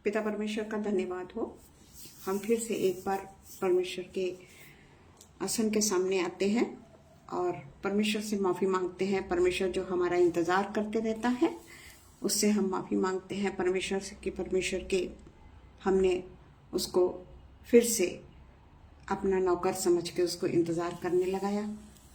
पिता परमेश्वर का धन्यवाद हो। हम फिर से एक बार परमेश्वर के आसन के सामने आते हैं और परमेश्वर से माफ़ी मांगते हैं। परमेश्वर जो हमारा इंतज़ार करते रहता है उससे हम माफ़ी मांगते हैं परमेश्वर से कि परमेश्वर के हमने उसको फिर से अपना नौकर समझ के उसको इंतज़ार करने लगाया,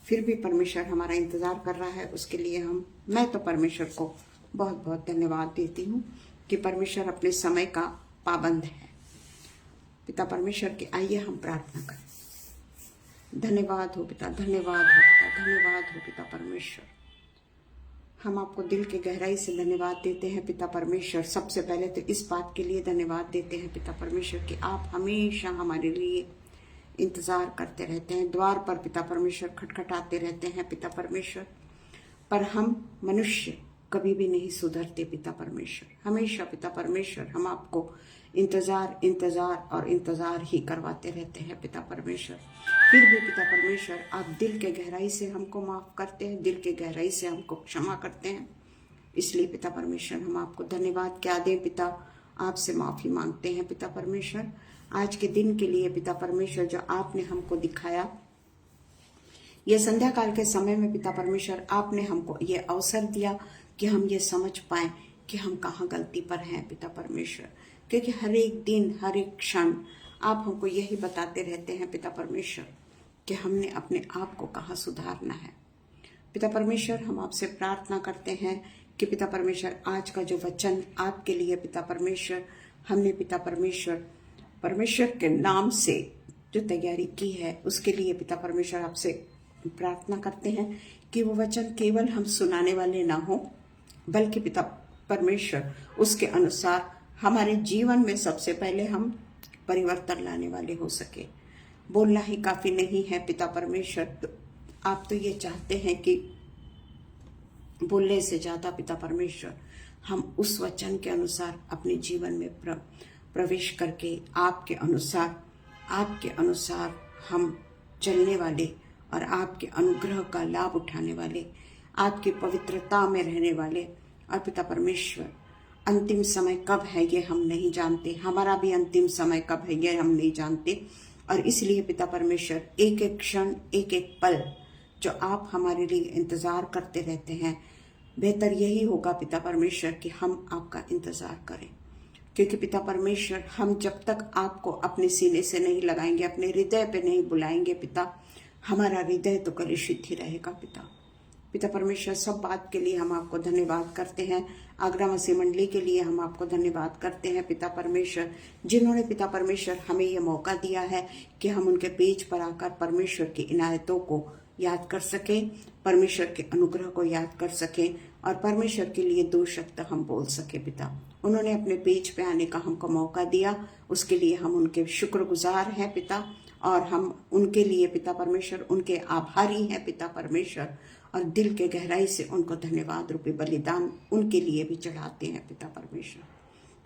फिर भी परमेश्वर हमारा इंतज़ार कर रहा है। उसके लिए मैं तो परमेश्वर को बहुत बहुत धन्यवाद देती हूँ कि परमेश्वर अपने समय का पाबंद है। पिता परमेश्वर के आइए हम प्रार्थना करें। धन्यवाद हो पिता, धन्यवाद हो पिता, धन्यवाद हो पिता परमेश्वर। हम आपको दिल के गहराई से धन्यवाद देते हैं पिता परमेश्वर। सबसे पहले तो इस बात के लिए धन्यवाद देते हैं पिता परमेश्वर कि आप हमेशा हमारे लिए इंतज़ार करते रहते हैं। द्वार पर पिता परमेश्वर खटखटाते रहते हैं पिता परमेश्वर, पर हम मनुष्य कभी भी नहीं सुधरते पिता परमेश्वर। हमेशा पिता परमेश्वर हम आपको इंतज़ार और इंतज़ार ही करवाते रहते हैं पिता परमेश्वर। फिर भी पिता परमेश्वर आप दिल के गहराई से हमको माफ़ करते हैं, दिल के गहराई से हमको क्षमा करते हैं। इसलिए पिता परमेश्वर हम आपको धन्यवाद क्या दें पिता, आपसे माफ़ी मांगते हैं पिता परमेश्वर आज के दिन के लिए पिता परमेश्वर जो आपने हमको दिखाया। ये संध्या काल के समय में पिता परमेश्वर आपने हमको ये अवसर दिया कि हम ये समझ पाएं कि हम कहाँ गलती पर हैं पिता परमेश्वर, क्योंकि हर एक दिन हर एक क्षण आप हमको यही बताते रहते हैं पिता परमेश्वर कि हमने अपने आप को कहाँ सुधारना है। पिता परमेश्वर हम आपसे प्रार्थना करते हैं कि पिता परमेश्वर आज का जो वचन आपके लिए पिता परमेश्वर हमने पिता परमेश्वर के नाम से जो तैयारी की है उसके लिए पिता परमेश्वर आपसे प्रार्थना करते हैं कि वो वचन केवल हम सुनाने वाले ना हो, बल्कि पिता परमेश्वर उसके अनुसार हमारे जीवन में सबसे पहले हम परिवर्तन लाने वाले हो सके। बोलना ही काफ़ी नहीं है पिता परमेश्वर, आप तो ये चाहते हैं कि बोलने से ज़्यादा पिता परमेश्वर हम उस वचन के अनुसार अपने जीवन में प्रवेश करके आपके अनुसार हम चलने वाले और आपके अनुग्रह का लाभ उठाने वाले, आपकी पवित्रता में रहने वाले। और पिता परमेश्वर अंतिम समय कब है ये हम नहीं जानते, हमारा भी अंतिम समय कब है ये हम नहीं जानते। और इसलिए पिता परमेश्वर एक एक क्षण एक एक पल जो आप हमारे लिए इंतज़ार करते रहते हैं, बेहतर यही होगा पिता परमेश्वर कि हम आपका इंतज़ार करें। क्योंकि पिता परमेश्वर हम जब तक आपको अपने सीने से नहीं लगाएंगे, अपने हृदय पे नहीं बुलाएंगे पिता, हमारा हृदय तो कलुषित ही रहेगा पिता परमेश्वर। सब बात के लिए हम आपको धन्यवाद करते हैं। आगरा मसीह मंडली के लिए हम आपको धन्यवाद करते हैं पिता परमेश्वर, जिन्होंने पिता परमेश्वर हमें ये मौका दिया है कि हम उनके पेज पर आकर परमेश्वर की इनायतों को याद कर सकें, परमेश्वर के अनुग्रह को याद कर सकें और परमेश्वर के लिए 2 शब्द हम बोल सके पिता। उन्होंने अपने पेज पे आने का हमको मौका दिया, उसके लिए हम उनके शुक्रगुजार हैं पिता, और हम उनके लिए पिता परमेश्वर उनके आभारी हैं पिता परमेश्वर, और दिल के गहराई से उनको धन्यवाद रूपी बलिदान उनके लिए भी चढ़ाते हैं पिता परमेश्वर।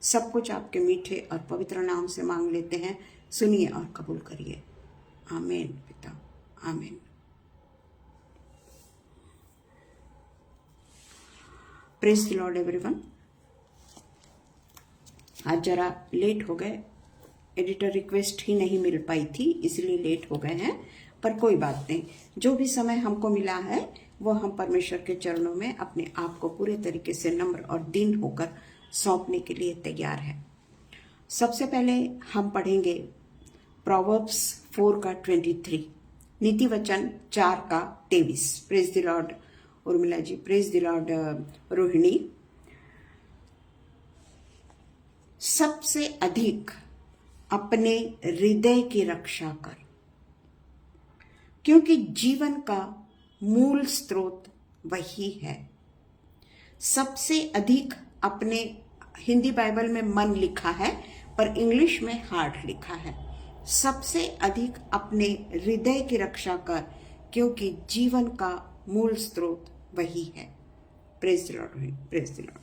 सब कुछ आपके मीठे और पवित्र नाम से मांग लेते हैं, सुनिए और कबूल करिए। आमीन पिता, आमीन। Praise the Lord everyone. आज जरा लेट हो गए, एडिटर रिक्वेस्ट ही नहीं मिल पाई थी इसलिए लेट हो गए हैं, पर कोई बात नहीं। जो भी समय हमको मिला है वो हम परमेश्वर के चरणों में अपने आप को पूरे तरीके से नम्र और दीन होकर सौंपने के लिए तैयार है। सबसे पहले हम पढ़ेंगे प्रोवर्ब्स 4 का 23, नीति वचन 4 का 23। Praise the Lord Urmila ji, praise the Lord Rohini. सबसे अधिक अपने हृदय की रक्षा कर, क्योंकि जीवन का मूल स्रोत वही है। सबसे अधिक अपने, हिंदी बाइबल में मन लिखा है पर इंग्लिश में हार्ट लिखा है। सबसे अधिक अपने हृदय की रक्षा कर, क्योंकि जीवन का मूल स्रोत वही है। Praise the Lord, praise the Lord.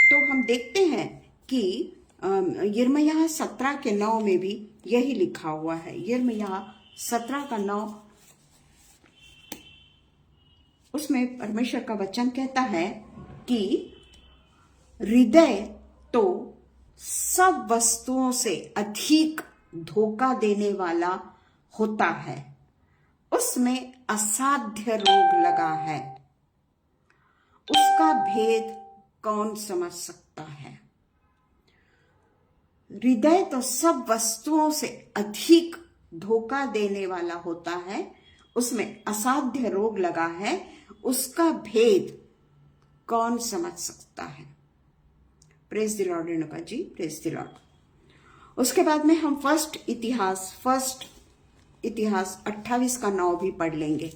तो हम देखते हैं कि यिर्मयाह 17 के 9 में भी यही लिखा हुआ है। यिर्मयाह 17 का 9, उसमें परमेश्वर का वचन कहता है कि हृदय तो सब वस्तुओं से अधिक धोखा देने वाला होता है, उसमें असाध्य रोग लगा है, उसका भेद कौन समझ सकता है। हृदय तो सब वस्तुओं से अधिक धोखा देने वाला होता है, उसमें असाध्य रोग लगा है, उसका भेद कौन समझ सकता है। Praise the Lord Renuka ji, praise the Lord. उसके बाद में हम फर्स्ट इतिहास 28:9 भी पढ़ लेंगे।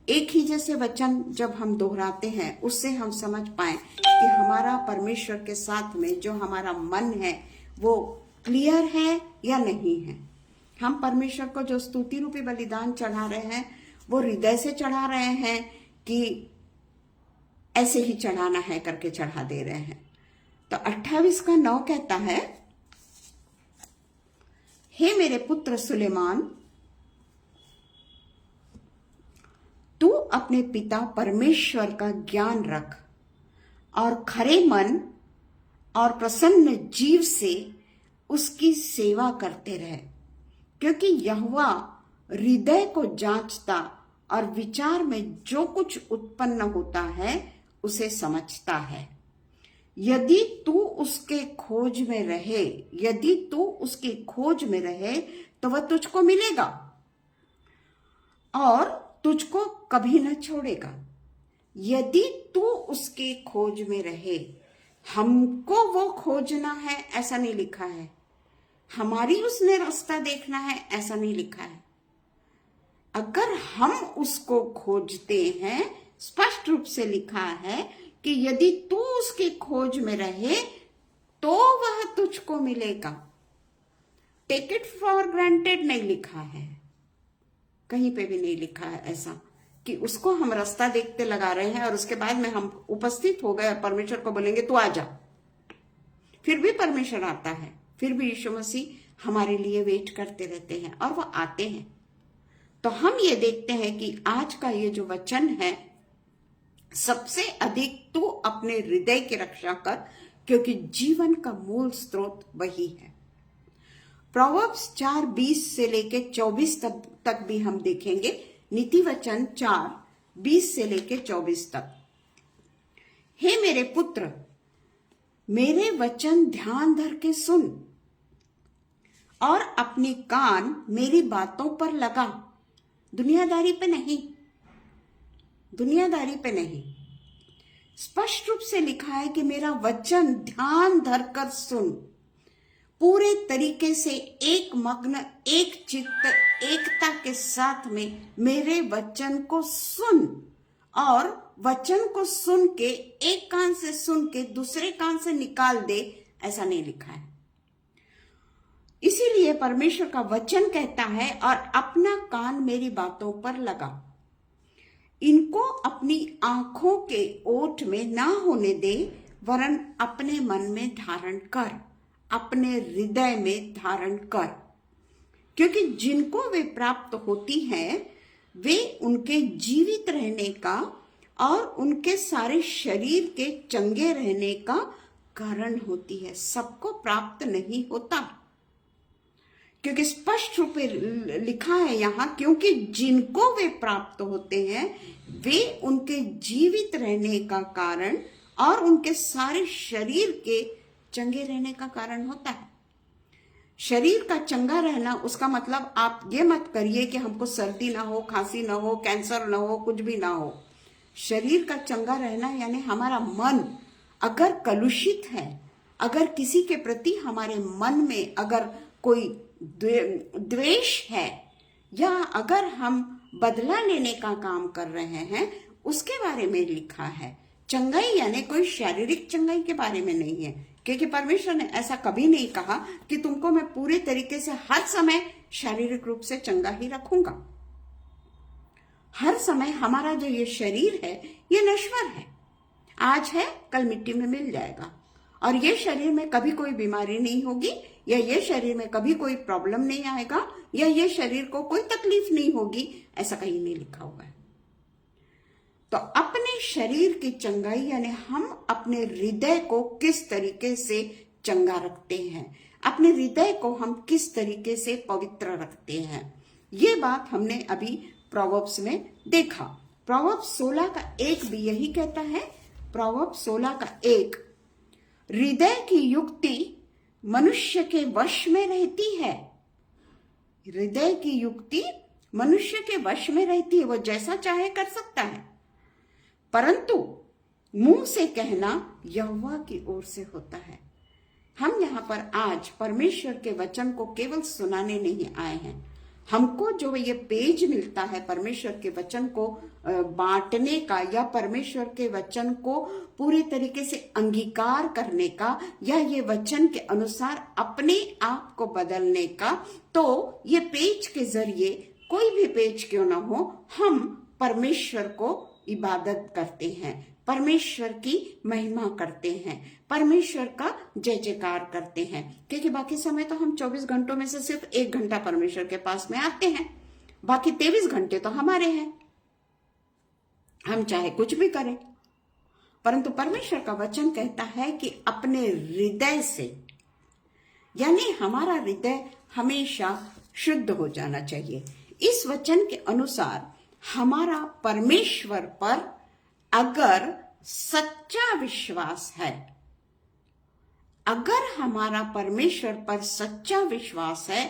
एक ही जैसे वचन जब हम दोहराते हैं उससे हम समझ पाए कि हमारा परमेश्वर के साथ में जो हमारा मन है वो क्लियर है या नहीं है। हम परमेश्वर को जो स्तुति रूपी बलिदान चढ़ा रहे हैं वो हृदय से चढ़ा रहे हैं कि ऐसे ही चढ़ाना है करके चढ़ा दे रहे हैं। तो 28:9 कहता है, हे मेरे पुत्र सुलेमान, तू अपने पिता परमेश्वर का ज्ञान रख और खरे मन और प्रसन्न जीव से उसकी सेवा करते रहे, क्योंकि यहोवा हृदय को जांचता और विचार में जो कुछ उत्पन्न होता है उसे समझता है। यदि तू उसकी खोज में रहे तो वह तुझको मिलेगा और तुझको कभी न छोड़ेगा। यदि तू उसकी खोज में रहे, हमको वो खोजना है ऐसा नहीं लिखा है, हमारी उसने रास्ता देखना है ऐसा नहीं लिखा है। अगर हम उसको खोजते हैं, स्पष्ट रूप से लिखा है कि यदि तू उसकी खोज में रहे तो वह तुझको मिलेगा। टेक इट फॉर ग्रांटेड नहीं लिखा है, कहीं पे भी नहीं लिखा है ऐसा कि उसको हम रास्ता देखते लगा रहे हैं और उसके बाद में हम उपस्थित हो गए और परमेश्वर को बोलेंगे तू आ जा। फिर भी परमेश्वर आता है, फिर भी यीशु मसीह हमारे लिए वेट करते रहते हैं और वो आते हैं। तो हम ये देखते हैं कि आज का ये जो वचन है, सबसे अधिक तू अपने हृदय की रक्षा कर, क्योंकि जीवन का मूल स्रोत वही है। प्रोवर्ब्स 4:20 से लेके 24 तक भी हम देखेंगे। नीति वचन 4:20 से लेके 24 तक। हे मेरे पुत्र, मेरे वचन ध्यान धर के सुन और अपने कान मेरी बातों पर लगा। दुनियादारी पे नहीं। स्पष्ट रूप से लिखा है कि मेरा वचन ध्यान धर कर सुन, पूरे तरीके से एक मग्न, एक चित्त, एकता के साथ में मेरे वचन को सुन। और वचन को सुन के, एक कान से सुन के दूसरे कान से निकाल दे, ऐसा नहीं लिखा है। इसीलिए परमेश्वर का वचन कहता है, और अपना कान मेरी बातों पर लगा, इनको अपनी आंखों के ओट में ना होने दे, वरन अपने मन में धारण कर, अपने हृदय में धारण कर, क्योंकि जिनको वे प्राप्त होती हैं वे उनके जीवित रहने का और उनके सारे शरीर के चंगे रहने का कारण होती है। सबको प्राप्त नहीं होता, क्योंकि स्पष्ट रूप में लिखा है यहाँ, क्योंकि जिनको वे प्राप्त होते हैं वे उनके जीवित रहने का कारण और उनके सारे शरीर के चंगे रहने का कारण होता है। शरीर का चंगा रहना, उसका मतलब आप ये मत करिए कि हमको सर्दी ना हो, खांसी ना हो, कैंसर ना हो, कुछ भी ना हो। शरीर का चंगा रहना यानी हमारा मन अगर कलुषित है, अगर किसी के प्रति हमारे मन में अगर कोई द्वेष है, या अगर हम बदला लेने का काम कर रहे हैं, उसके बारे में लिखा है। चंगाई यानी कोई शारीरिक चंगाई के बारे में नहीं है, क्योंकि परमेश्वर ने ऐसा कभी नहीं कहा कि तुमको मैं पूरे तरीके से हर समय शारीरिक रूप से चंगा ही रखूंगा। हर समय हमारा जो ये शरीर है ये नश्वर है, आज है कल मिट्टी में मिल जाएगा, और ये शरीर में कभी कोई बीमारी नहीं होगी, या ये शरीर में कभी कोई प्रॉब्लम नहीं आएगा, या ये शरीर को कोई तकलीफ नहीं होगी, ऐसा कहीं नहीं लिखा हुआ है। तो अपने शरीर की चंगाई यानी हम अपने हृदय को किस तरीके से चंगा रखते हैं, अपने हृदय को हम किस तरीके से पवित्र रखते हैं। ये बात हमने अभी प्रोवर्ब्स में देखा। प्रोवर्ब्स 16:1 भी यही कहता है। प्रोवर्ब्स 16:1, हृदय की युक्ति मनुष्य के वश में रहती है। हृदय की युक्ति मनुष्य के वश में रहती है, वो जैसा चाहे कर सकता है, परंतु मुंह से कहना यहोवा की ओर से होता है। हम यहाँ पर आज परमेश्वर के वचन को केवल सुनाने नहीं आए हैं। हमको जो ये पेज मिलता है परमेश्वर के वचन को बांटने का, या परमेश्वर के वचन को पूरी तरीके से अंगीकार करने का, या ये वचन के अनुसार अपने आप को बदलने का, तो ये पेज के जरिए, कोई भी पेज क्यों ना हो, हम परमेश्वर को इबादत करते हैं, परमेश्वर की महिमा करते हैं, परमेश्वर का जय जयकार करते हैं। क्योंकि बाकी समय तो हम 24 घंटों में से सिर्फ 1 घंटा परमेश्वर के पास में आते हैं, बाकी 23 घंटे तो हमारे हैं, हम चाहे कुछ भी करें। परंतु परमेश्वर का वचन कहता है कि अपने हृदय से, यानी हमारा हृदय हमेशा शुद्ध हो जाना चाहिए। इस वचन के अनुसार हमारा परमेश्वर पर अगर सच्चा विश्वास है, अगर हमारा परमेश्वर पर सच्चा विश्वास है,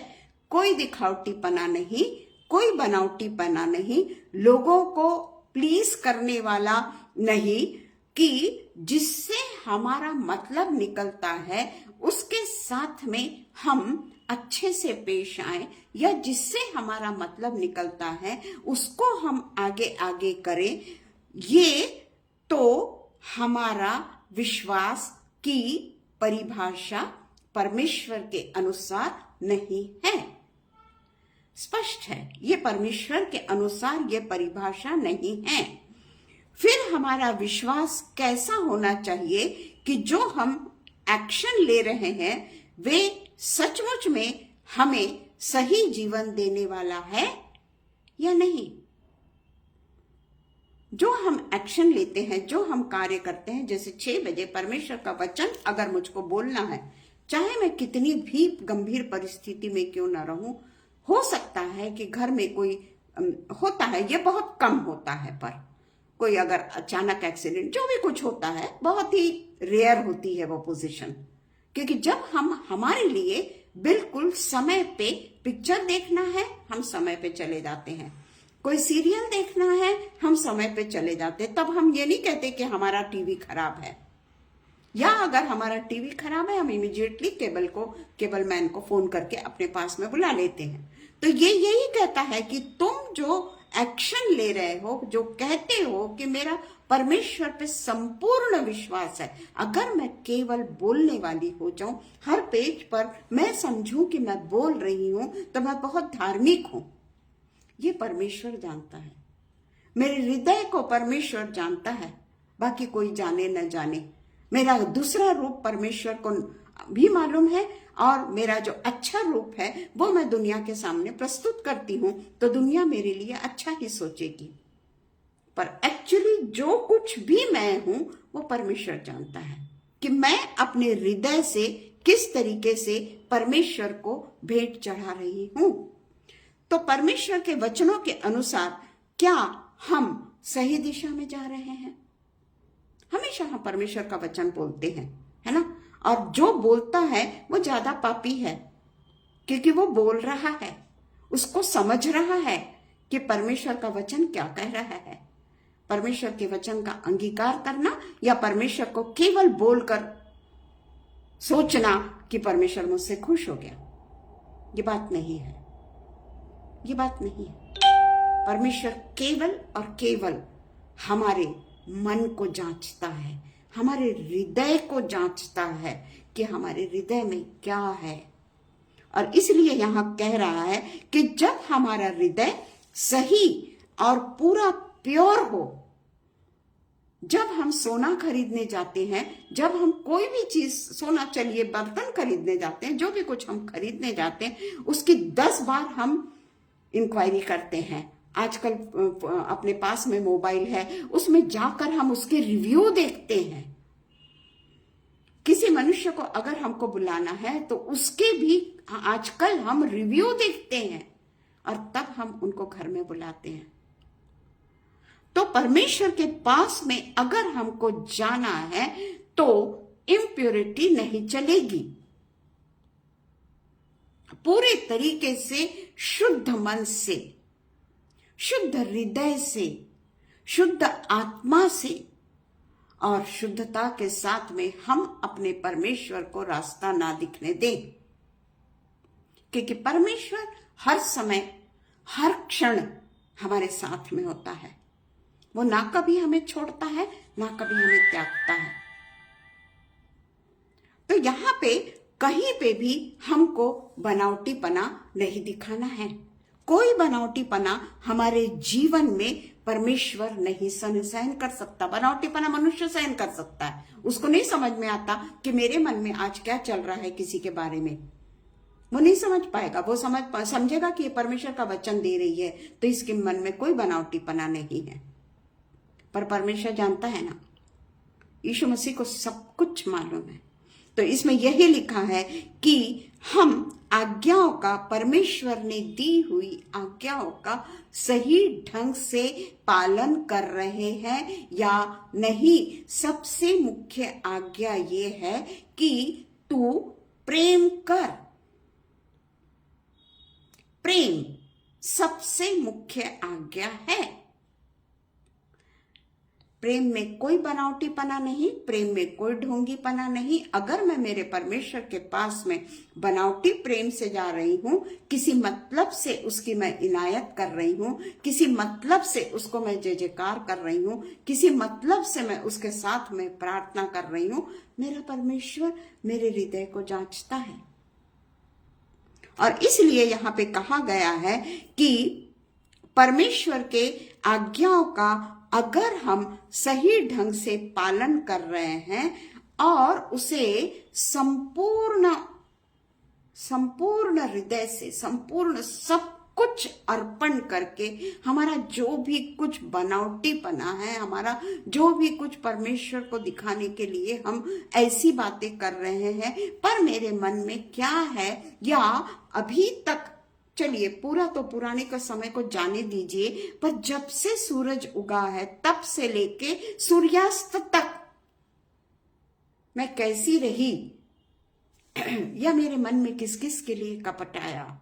कोई दिखावटीपना नहीं, कोई बनावटीपना नहीं, लोगों को प्लीज करने वाला नहीं, कि जिससे हमारा मतलब निकलता है उसके साथ में हम अच्छे से पेश आए, या जिससे हमारा मतलब निकलता है उसको हम आगे आगे करें, ये तो हमारा विश्वास की परिभाषा परमेश्वर के अनुसार नहीं है। स्पष्ट है, ये परमेश्वर के अनुसार ये परिभाषा नहीं है। फिर हमारा विश्वास कैसा होना चाहिए कि जो हम एक्शन ले रहे हैं वे सचमुच में हमें सही जीवन देने वाला है या नहीं। जो हम एक्शन लेते हैं, जो हम कार्य करते हैं, जैसे 6 बजे परमेश्वर का वचन अगर मुझको बोलना है, चाहे मैं कितनी भी गंभीर परिस्थिति में क्यों ना रहूं, हो सकता है कि घर में कोई होता है, ये बहुत कम होता है, पर कोई अगर अचानक एक्सीडेंट, जो भी कुछ होता है, बहुत ही रेयर होती है वो पोजीशन। क्योंकि जब हम हमारे लिए बिल्कुल समय पे पिक्चर देखना है, हम समय पे चले जाते हैं, कोई सीरियल देखना है, हम समय पे चले जाते हैं। तब हम ये नहीं कहते कि हमारा टीवी खराब है, या अगर हमारा टीवी खराब है हम इमीडिएटली केबल मैन को फोन करके अपने पास में बुला लेते हैं। तो ये यही कहता है कि तुम जो एक्शन ले रहे हो, जो कहते हो कि मेरा परमेश्वर पे संपूर्ण विश्वास है, अगर मैं केवल बोलने वाली हो जाऊं, हर पेज पर मैं समझूं कि मैं बोल रही हूं तो मैं बहुत धार्मिक हूं, ये परमेश्वर जानता है। मेरे हृदय को परमेश्वर जानता है, बाकी कोई जाने न जाने। मेरा दूसरा रूप परमेश्वर को भी मालूम है, और मेरा जो अच्छा रूप है वो मैं दुनिया के सामने प्रस्तुत करती हूं, तो दुनिया मेरे लिए अच्छा ही सोचेगी। पर एक्चुअली जो कुछ भी मैं हूं वो परमेश्वर जानता है कि मैं अपने हृदय से किस तरीके से परमेश्वर को भेंट चढ़ा रही हूं। तो परमेश्वर के वचनों के अनुसार क्या हम सही दिशा में जा रहे हैं? हमेशा हम परमेश्वर का वचन बोलते हैं, है ना, और जो बोलता है वो ज्यादा पापी है, क्योंकि वो बोल रहा है, उसको समझ रहा है कि परमेश्वर का वचन क्या कह रहा है। परमेश्वर के वचन का अंगीकार करना, या परमेश्वर को केवल बोलकर सोचना कि परमेश्वर मुझसे खुश हो गया, ये बात नहीं है, ये बात नहीं है। परमेश्वर केवल और केवल हमारे मन को जांचता है, हमारे हृदय को जांचता है कि हमारे हृदय में क्या है। और इसलिए यहां कह रहा है कि जब हमारा हृदय सही और पूरा प्योर हो, जब हम सोना खरीदने जाते हैं, जब हम कोई भी चीज, सोना चलिए बर्तन खरीदने जाते हैं, जो भी कुछ हम खरीदने जाते हैं, उसकी 10 बार हम इंक्वायरी करते हैं। आजकल अपने पास में मोबाइल है, उसमें जाकर हम उसके रिव्यू देखते हैं। किसी मनुष्य को अगर हमको बुलाना है तो उसके भी आजकल हम रिव्यू देखते हैं और तब हम उनको घर में बुलाते हैं। तो परमेश्वर के पास में अगर हमको जाना है तो इम्प्योरिटी नहीं चलेगी। पूरे तरीके से शुद्ध मन से, शुद्ध हृदय से, शुद्ध आत्मा से और शुद्धता के साथ में हम अपने परमेश्वर को रास्ता ना दिखने दें, क्योंकि परमेश्वर हर समय हर क्षण हमारे साथ में होता है। वो ना कभी हमें छोड़ता है ना कभी हमें त्यागता है। तो यहाँ पे कहीं पे भी हमको बनावटीपना नहीं दिखाना है। कोई बनावटीपना हमारे जीवन में परमेश्वर नहीं सहन कर सकता। बनावटीपना मनुष्य सहन कर सकता है, उसको नहीं समझ में आता कि मेरे मन में आज क्या चल रहा है किसी के बारे में, वो नहीं समझ पाएगा। वो समझेगा कि ये परमेश्वर का वचन दे रही है तो इसके मन में कोई बनावटीपना नहीं है। पर परमेश्वर जानता है ना, यीशु मसीह को सब कुछ मालूम है। तो इसमें यही लिखा है कि हम आज्ञाओं का, परमेश्वर ने दी हुई आज्ञाओं का सही ढंग से पालन कर रहे हैं या नहीं। सबसे मुख्य आज्ञा ये है कि तू प्रेम कर। प्रेम सबसे मुख्य आज्ञा है। प्रेम में कोई बनावटीपना नहीं, प्रेम में कोई ढोंगीपना नहीं। अगर मैं मेरे परमेश्वर के पास में बनावटी प्रेम से जा रही हूं, किसी मतलब से उसकी मैं इनायत कर रही हूं, किसी मतलब से उसको मैं जय जयकार कर रही हूं, किसी मतलब से मैं उसके साथ में प्रार्थना कर रही हूं, मेरा परमेश्वर मेरे हृदय को जांचता है। और इसलिए यहाँ पे कहा गया है कि परमेश्वर के आज्ञाओं का अगर हम सही ढंग से पालन कर रहे हैं और उसे संपूर्ण हृदय से, संपूर्ण सब कुछ अर्पण करके, हमारा जो भी कुछ बनावटीपना है, हमारा जो भी कुछ परमेश्वर को दिखाने के लिए हम ऐसी बातें कर रहे हैं, पर मेरे मन में क्या है, या अभी तक चलिए पूरा तो पुराने का समय को जाने दीजिए, पर जब से सूरज उगा है तब से लेके सूर्यास्त तक मैं कैसी रही, या मेरे मन में किस किस के लिए कपट आया,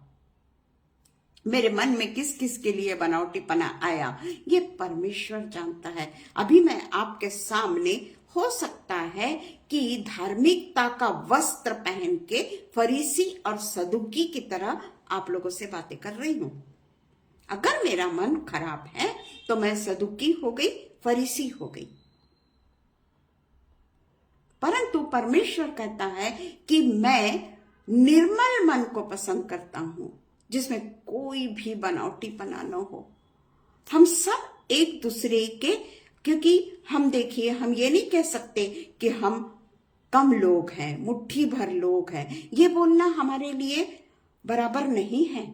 मेरे मन में किस किस के लिए बनावटीपना आया, ये परमेश्वर जानता है। अभी मैं आपके सामने हो सकता है कि धार्मिकता का वस्त्र पहन के फरीसी और सदुकी की तरह आप लोगों से बातें कर रही हूं। अगर मेरा मन खराब है तो मैं सदुकी हो गई, फरीसी हो गई। परंतु परमेश्वर कहता है कि मैं निर्मल मन को पसंद करता हूं, जिसमें कोई भी बनावटीपना न हो। हम सब एक दूसरे के, क्योंकि हम देखिए, हम ये नहीं कह सकते कि हम कम लोग हैं, मुट्ठी भर लोग हैं। ये बोलना हमारे लिए बराबर नहीं है,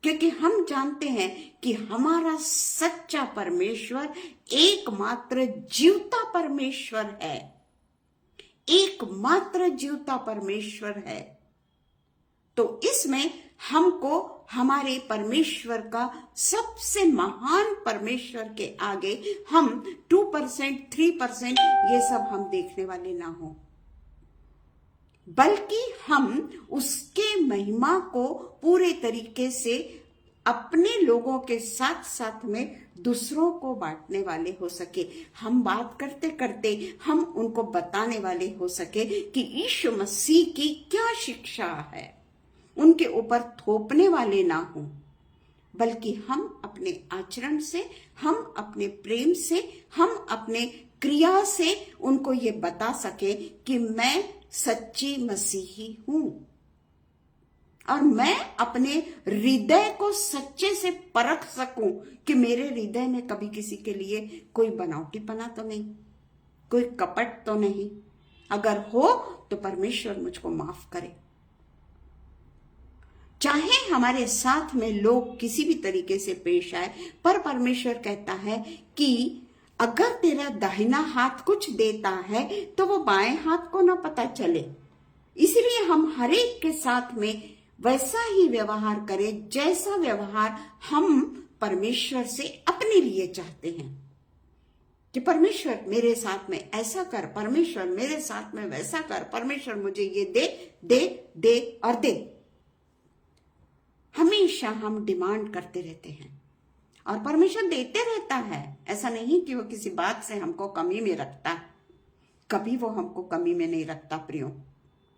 क्योंकि हम जानते हैं कि हमारा सच्चा परमेश्वर एकमात्र जीवता परमेश्वर है, एकमात्र जीवता परमेश्वर है। तो इसमें हमको हमारे परमेश्वर का, सबसे महान परमेश्वर के आगे हम 2%, 3% ये सब हम देखने वाले ना हो, बल्कि हम उसके महिमा को पूरे तरीके से अपने लोगों के साथ साथ में दूसरों को बांटने वाले हो सके। हम बात करते करते हम उनको बताने वाले हो सके कि यीशु मसीह की क्या शिक्षा है, उनके ऊपर थोपने वाले ना हो, बल्कि हम अपने आचरण से, हम अपने प्रेम से, हम अपने क्रिया से उनको ये बता सके कि मैं सच्ची मसीही हूं और मैं अपने हृदय को सच्चे से परख सकूं कि मेरे हृदय में कभी किसी के लिए कोई बनावटीपना तो नहीं, कोई कपट तो नहीं। अगर हो तो परमेश्वर मुझको माफ करे। चाहे हमारे साथ में लोग किसी भी तरीके से पेश आए, पर परमेश्वर कहता है कि अगर तेरा दाहिना हाथ कुछ देता है तो वो बाएं हाथ को ना पता चले। इसलिए हम हर एक के साथ में वैसा ही व्यवहार करें जैसा व्यवहार हम परमेश्वर से अपने लिए चाहते हैं कि परमेश्वर मेरे साथ में ऐसा कर, परमेश्वर मेरे साथ में वैसा कर, परमेश्वर मुझे ये दे दे दे और दे। हमेशा हम डिमांड करते रहते हैं और परमेश्वर देते रहता है। ऐसा नहीं कि वो किसी बात से हमको कमी में रखता है, कभी वो हमको कमी में नहीं रखता प्रियो,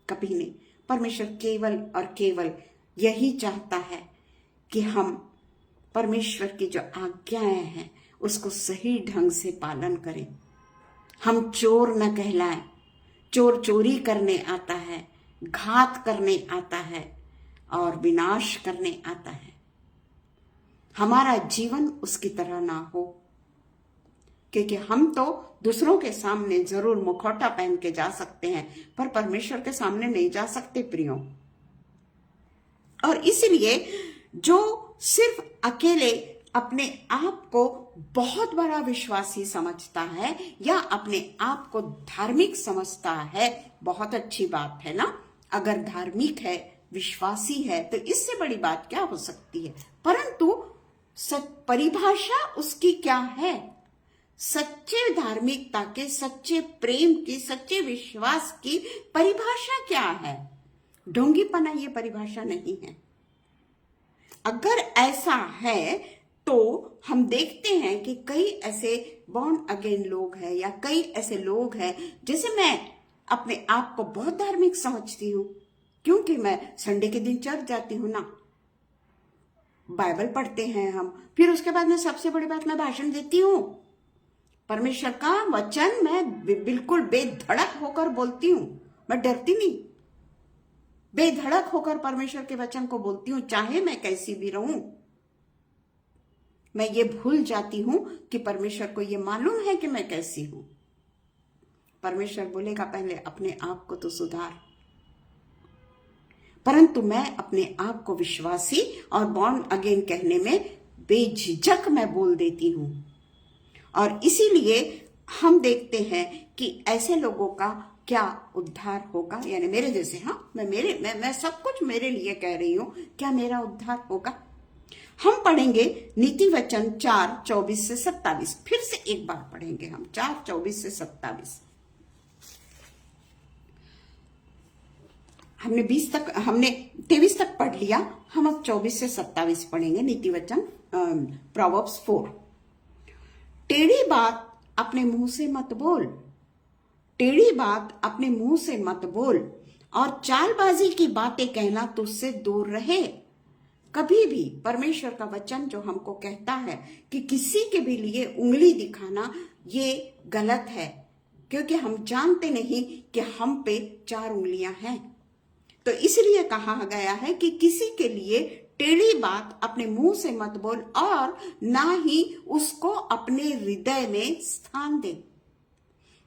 कभी नहीं। परमेश्वर केवल और केवल यही चाहता है कि हम परमेश्वर की जो आज्ञाएं हैं उसको सही ढंग से पालन करें। हम चोर न कहलाएं। चोर चोरी करने आता है, घात करने आता है और विनाश करने आता है। हमारा जीवन उसकी तरह ना हो, क्योंकि हम तो दूसरों के सामने जरूर मुखौटा पहन के जा सकते हैं पर परमेश्वर के सामने नहीं जा सकते प्रियो। और इसलिए जो सिर्फ अकेले अपने आप को बहुत बड़ा विश्वासी समझता है या अपने आप को धार्मिक समझता है, बहुत अच्छी बात है ना। अगर धार्मिक है, विश्वासी है तो इससे बड़ी बात क्या हो सकती है। परंतु परिभाषा उसकी क्या है? सच्चे धार्मिकता के, सच्चे प्रेम की, सच्चे विश्वास की परिभाषा क्या है? ढोंगीपना ये परिभाषा नहीं है। अगर ऐसा है तो हम देखते हैं कि कई ऐसे बॉर्न अगेन लोग हैं या कई ऐसे लोग हैं, जैसे मैं अपने आप को बहुत धार्मिक समझती हूँ क्योंकि मैं संडे के दिन चर्च जाती हूँ ना, बाइबल पढ़ते हैं हम, फिर उसके बाद में सबसे बड़ी बात मैं भाषण देती हूँ। परमेश्वर का वचन मैं बिल्कुल बेधड़क होकर बोलती हूँ, मैं डरती नहीं, बेधड़क होकर परमेश्वर के वचन को बोलती हूँ, चाहे मैं कैसी भी रहूं। मैं ये भूल जाती हूं कि परमेश्वर को ये मालूम है कि मैं कैसी हूं। परमेश्वर बोलेगा पहले अपने आप को तो सुधार, परंतु मैं अपने आप को विश्वासी और बॉर्न अगेन कहने में बेझिझक मैं बोल देती हूं। और इसीलिए हम देखते हैं कि ऐसे लोगों का क्या उद्धार होगा, यानी मेरे जैसे, हाँ मैं सब कुछ मेरे लिए कह रही हूं, क्या मेरा उद्धार होगा। हम पढ़ेंगे नीति वचन 4:24 से 27, फिर से एक बार पढ़ेंगे हम 4:24 से 27। हमने 23 तक पढ़ लिया, हम अब 24 से 27 पढ़ेंगे नीति वचन प्रोवर्ब्स 4। टेढ़ी बात अपने मुंह से मत बोल, टेढ़ी बात अपने मुंह से मत बोल, और चालबाजी की बातें कहना तुझसे दूर रहे। कभी भी परमेश्वर का वचन जो हमको कहता है कि किसी के भी लिए उंगली दिखाना ये गलत है, क्योंकि हम जानते नहीं कि हम पे 4 उंगलियां हैं। तो इसलिए कहा गया है कि किसी के लिए टेढ़ी बात अपने मुंह से मत बोल और ना ही उसको अपने हृदय में स्थान दे,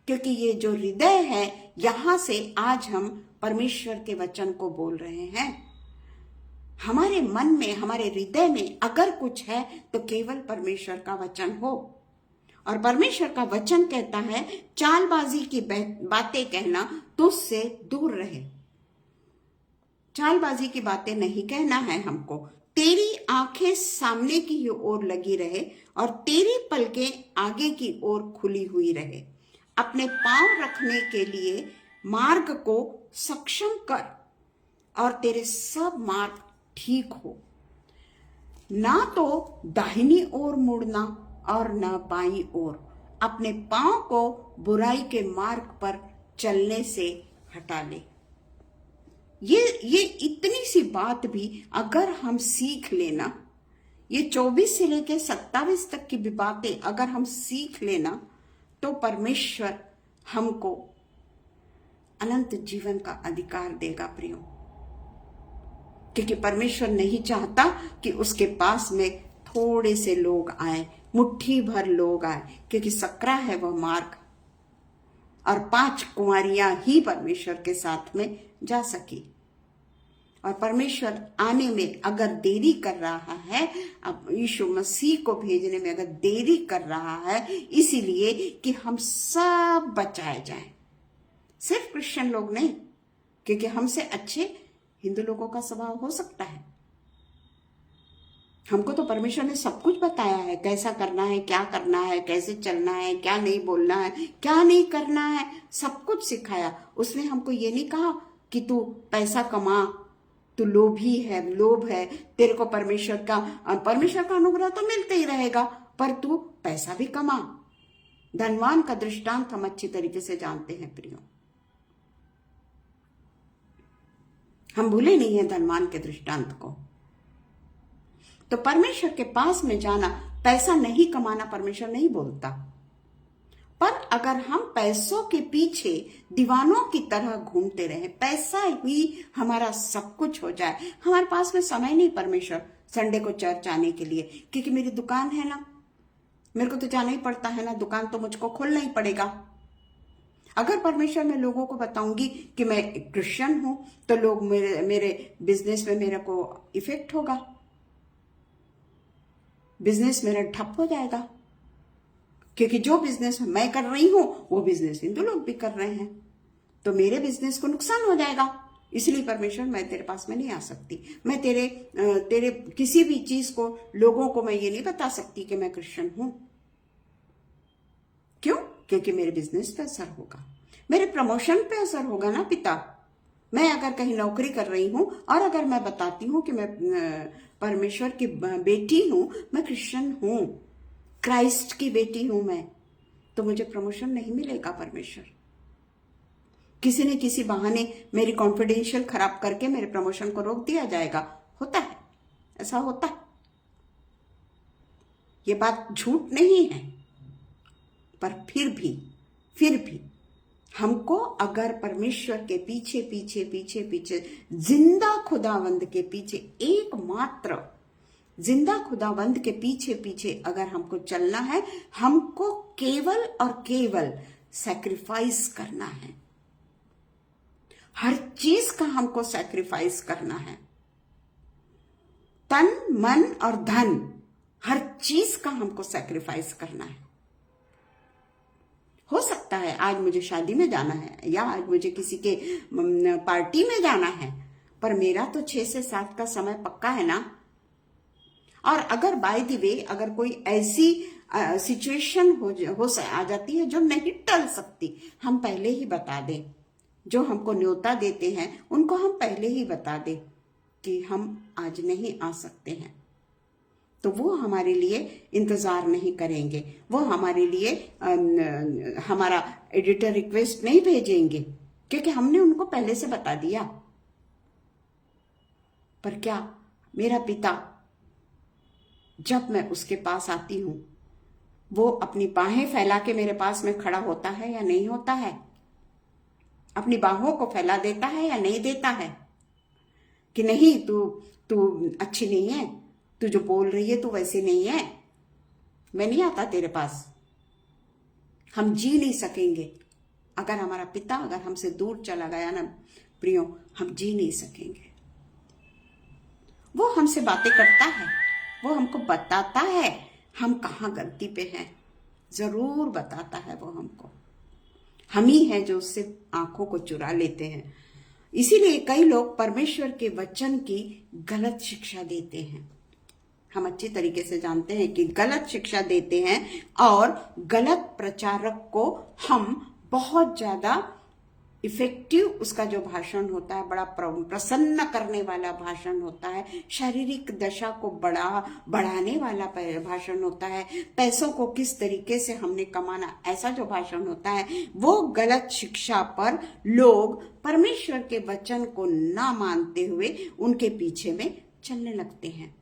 क्योंकि ये जो हृदय है, यहां से आज हम परमेश्वर के वचन को बोल रहे हैं। हमारे मन में, हमारे हृदय में अगर कुछ है तो केवल परमेश्वर का वचन हो। और परमेश्वर का वचन कहता है चालबाजी की बातें कहना तुझसे दूर रहे। चालबाजी की बातें नहीं कहना है हमको। तेरी आंखें सामने की ओर लगी रहे और तेरी पलकें आगे की ओर खुली हुई रहे। अपने पांव रखने के लिए मार्ग को सक्षम कर और तेरे सब मार्ग ठीक हो। ना तो दाहिनी ओर मुड़ना और ना बाईं ओर। अपने पांव को बुराई के मार्ग पर चलने से हटा ले। ये इतनी सी बात भी अगर हम सीख लेना, ये 24 से लेकर 27 तक की भी बातें अगर हम सीख लेना, तो परमेश्वर हमको अनंत जीवन का अधिकार देगा प्रियो। क्योंकि परमेश्वर नहीं चाहता कि उसके पास में थोड़े से लोग आए, मुट्ठी भर लोग आए, क्योंकि सकरा है वह मार्ग और 5 कुंवारियां ही परमेश्वर के साथ में जा सकी। और परमेश्वर आने में अगर देरी कर रहा है, अब यीशु मसीह को भेजने में अगर देरी कर रहा है, इसीलिए कि हम सब बचाए जाएं, सिर्फ क्रिश्चियन लोग नहीं, क्योंकि हमसे अच्छे हिंदू लोगों का स्वभाव हो सकता है। हमको तो परमेश्वर ने सब कुछ बताया है, कैसा करना है, क्या करना है, कैसे चलना है, क्या नहीं बोलना है, क्या नहीं करना है, सब कुछ सिखाया। उसने हमको ये नहीं कहा कि तू पैसा कमा, तू लोभी है, लोभ है, तेरे को परमेश्वर का अनुग्रह तो मिलते ही रहेगा, पर तू पैसा भी कमा। धनवान का दृष्टांत हम अच्छी तरीके से जानते हैं प्रियो, हम भूले नहीं है धनवान के दृष्टांत को। तो परमेश्वर के पास में जाना, पैसा नहीं कमाना परमेश्वर नहीं बोलता, पर अगर हम पैसों के पीछे दीवानों की तरह घूमते रहे, पैसा ही हमारा सब कुछ हो जाए, हमारे पास में समय नहीं परमेश्वर संडे को चर्च आने के लिए, क्योंकि मेरी दुकान है ना, मेरे को तो जाना ही पड़ता है ना, दुकान तो मुझको खोलना ही पड़ेगा। अगर परमेश्वर मैं लोगों को बताऊंगी कि मैं क्रिश्चियन हूं, तो लोग मेरे बिजनेस में मेरे को इफेक्ट होगा, बिजनेस मेरा ठप हो जाएगा, क्योंकि जो बिजनेस मैं कर रही हूं वो बिजनेस हिंदू लोग भी कर रहे हैं, तो मेरे बिजनेस को नुकसान हो जाएगा। इसलिए परमेश्वर मैं तेरे पास में नहीं आ सकती, मैं तेरे किसी भी चीज को लोगों को मैं ये नहीं बता सकती कि मैं क्रिश्चियन हूं। क्यों? क्योंकि मेरे बिजनेस पे असर होगा, मेरे प्रमोशन पे असर होगा ना पिता। मैं अगर कहीं नौकरी कर रही हूं और अगर मैं बताती हूं कि मैं परमेश्वर की बेटी हूं, मैं क्रिश्चियन हूं, क्राइस्ट की बेटी हूं मैं, तो मुझे प्रमोशन नहीं मिलेगा परमेश्वर। किसी न किसी बहाने मेरी कॉन्फिडेंशियल खराब करके मेरे प्रमोशन को रोक दिया जाएगा। होता है, ऐसा होता है, ये बात झूठ नहीं है, पर फिर भी हमको अगर परमेश्वर के पीछे पीछे पीछे पीछे जिंदा खुदावंद के पीछे, एकमात्र जिंदा खुदावंद के पीछे पीछे अगर हमको चलना है, हमको केवल और केवल सैक्रिफाइस करना है। हर चीज का हमको सैक्रिफाइस करना है, तन मन और धन, हर चीज का हमको सैक्रिफाइस करना है। हो सकता है आज मुझे शादी में जाना है या आज मुझे किसी के पार्टी में जाना है, पर मेरा तो 6 से 7 का समय पक्का है ना। और अगर बाय द वे अगर कोई ऐसी सिचुएशन आ जाती है जो नहीं टल सकती, हम पहले ही बता दें, जो हमको न्योता देते हैं उनको हम पहले ही बता दें कि हम आज नहीं आ सकते हैं, तो वो हमारे लिए इंतजार नहीं करेंगे, वो हमारे लिए हमारा एडिटर रिक्वेस्ट नहीं भेजेंगे, क्योंकि हमने उनको पहले से बता दिया। पर क्या मेरा पिता, जब मैं उसके पास आती हूं, वो अपनी बाहें फैला के मेरे पास में खड़ा होता है या नहीं होता है? अपनी बाहों को फैला देता है या नहीं देता है कि नहीं तू अच्छी नहीं है, तू जो बोल रही है तू वैसे नहीं है, मैं नहीं आता तेरे पास। हम जी नहीं सकेंगे अगर हमारा पिता अगर हमसे दूर चला गया ना प्रियो, हम जी नहीं सकेंगे। वो हमसे बातें करता है, वो हमको बताता है हम कहाँ गलती पे हैं, जरूर बताता है वो हमको। हम ही हैं जो उससे आंखों को चुरा लेते हैं। इसीलिए कई लोग परमेश्वर के वचन की गलत शिक्षा देते हैं। हम अच्छी तरीके से जानते हैं कि गलत शिक्षा देते हैं और गलत प्रचारक को हम बहुत ज्यादा इफेक्टिव, उसका जो भाषण होता है बड़ा प्रसन्न करने वाला भाषण होता है, शारीरिक दशा को बढ़ाने वाला भाषण होता है, पैसों को किस तरीके से हमने कमाना, ऐसा जो भाषण होता है, वो गलत शिक्षा पर लोग परमेश्वर के वचन को ना मानते हुए उनके पीछे में चलने लगते हैं।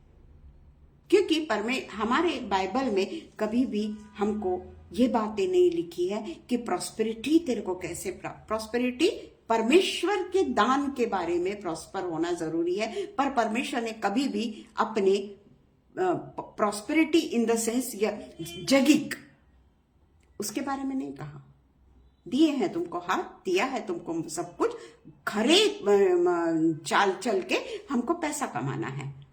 क्योंकि हमारे बाइबल में कभी भी हमको ये बातें नहीं लिखी है कि प्रॉस्पेरिटी तेरे को कैसे प्रॉस्पेरिटी परमेश्वर के दान के बारे में प्रॉस्पर होना जरूरी है, पर परमेश्वर ने कभी भी अपने प्रॉस्पेरिटी इन द सेंस या जगिक उसके बारे में नहीं कहा। दिए हैं तुमको हाथ, दिया है तुमको सब कुछ, खरे चाल चल के हमको पैसा कमाना है,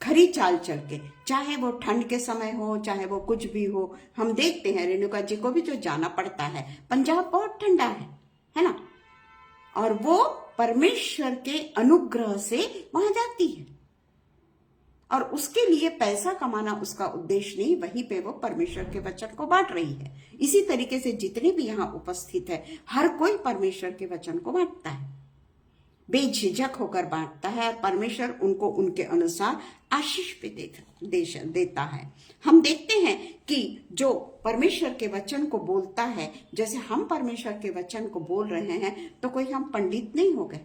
खरी चाल चल के, चाहे वो ठंड के समय हो, चाहे वो कुछ भी हो। हम देखते हैं रेणुका जी को भी जो जाना पड़ता है, पंजाब बहुत ठंडा है ना, और वो परमेश्वर के अनुग्रह से वहां जाती है, और उसके लिए पैसा कमाना उसका उद्देश्य नहीं, वहीं पे वो परमेश्वर के वचन को बांट रही है। इसी तरीके से जितने भी यहाँ उपस्थित है, हर कोई परमेश्वर के वचन को बांटता है, बेझिझक होकर बांटता है, और परमेश्वर उनको उनके अनुसार आशीष भी देता है। हम देखते हैं कि जो परमेश्वर के वचन को बोलता है, जैसे हम परमेश्वर के वचन को बोल रहे हैं, तो कोई हम पंडित नहीं हो गए,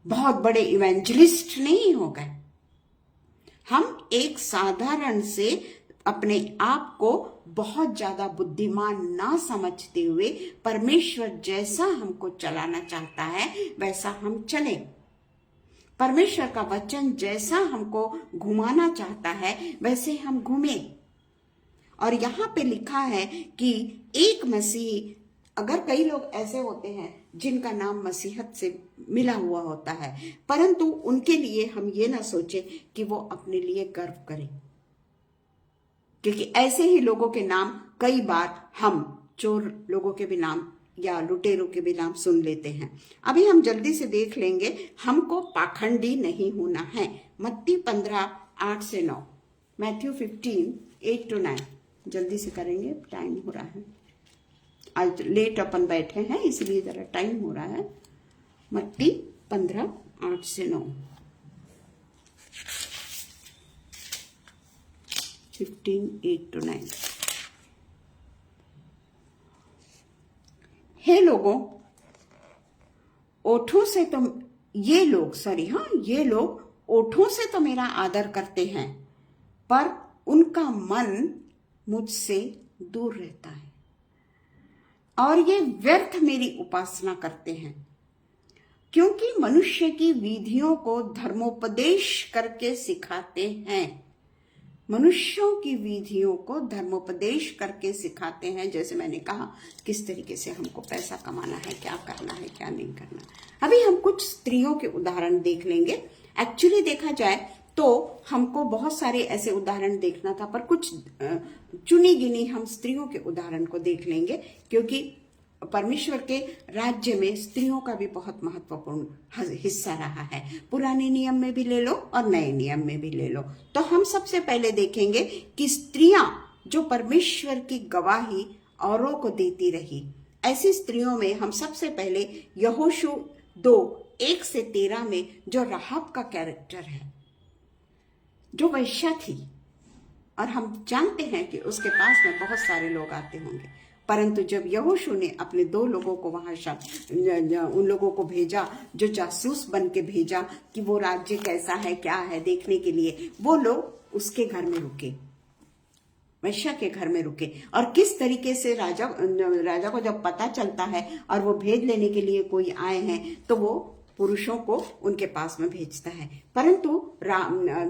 बहुत बड़े इवेंजलिस्ट नहीं हो गए, हम एक साधारण से अपने आप को बहुत ज्यादा बुद्धिमान ना समझते हुए, परमेश्वर जैसा हमको चलाना चाहता है वैसा हम चले, परमेश्वर का वचन जैसा हमको घुमाना चाहता है वैसे हम घूमे। और यहाँ पे लिखा है कि एक मसीह, अगर कई लोग ऐसे होते हैं जिनका नाम मसीहत से मिला हुआ होता है, परंतु उनके लिए हम ये ना सोचें कि वो अपने लिए गर्व करें, क्योंकि ऐसे ही लोगों के नाम कई बार हम चोर लोगों के भी नाम या लुटेरों के भी नाम सुन लेते हैं। अभी हम जल्दी से देख लेंगे, हमको पाखंडी नहीं होना है। मत्ती 15:8-9, मैथ्यू 15:8-9, जल्दी से करेंगे, टाइम हो रहा है, आज लेट अपन बैठे हैं इसलिए जरा टाइम हो रहा है। मत्ती 15:8-9, 15:8-9। हे लोगों, ओठों से तो ये लोग ओठों से तो मेरा आदर करते हैं, पर उनका मन मुझसे दूर रहता है, और ये व्यर्थ मेरी उपासना करते हैं, क्योंकि मनुष्य की विधियों को धर्मोपदेश करके सिखाते हैं, मनुष्यों की विधियों को धर्मोपदेश करके सिखाते हैं। जैसे मैंने कहा, किस तरीके से हमको पैसा कमाना है, क्या करना है, क्या नहीं करना। अभी हम कुछ स्त्रियों के उदाहरण देख लेंगे। एक्चुअली देखा जाए तो हमको बहुत सारे ऐसे उदाहरण देखना था, पर कुछ चुनी गिनी हम स्त्रियों के उदाहरण को देख लेंगे, क्योंकि परमेश्वर के राज्य में स्त्रियों का भी बहुत महत्वपूर्ण हिस्सा रहा है। पुराने नियम में भी ले लो और नए नियम में भी ले लो। तो हम सबसे पहले देखेंगे कि स्त्रियां जो परमेश्वर की गवाही औरों को देती रही, ऐसी स्त्रियों में हम सबसे पहले यहोशू 2:1-13 में जो राहाब का कैरेक्टर है, जो वैश्या थी, और हम जानते हैं कि उसके पास में बहुत सारे लोग आते होंगे, परंतु जब यहोशू ने अपने 2 लोगों को वहां उन लोगों को भेजा जो जासूस बन के भेजा कि वो राज्य कैसा है, क्या है देखने के लिए, वो लोग उसके घर में रुके, वैश्या के घर में रुके। और किस तरीके से राजा को जब पता चलता है और वो भेज लेने के लिए कोई आए हैं, तो वो पुरुषों को उनके पास में भेजता है। परंतु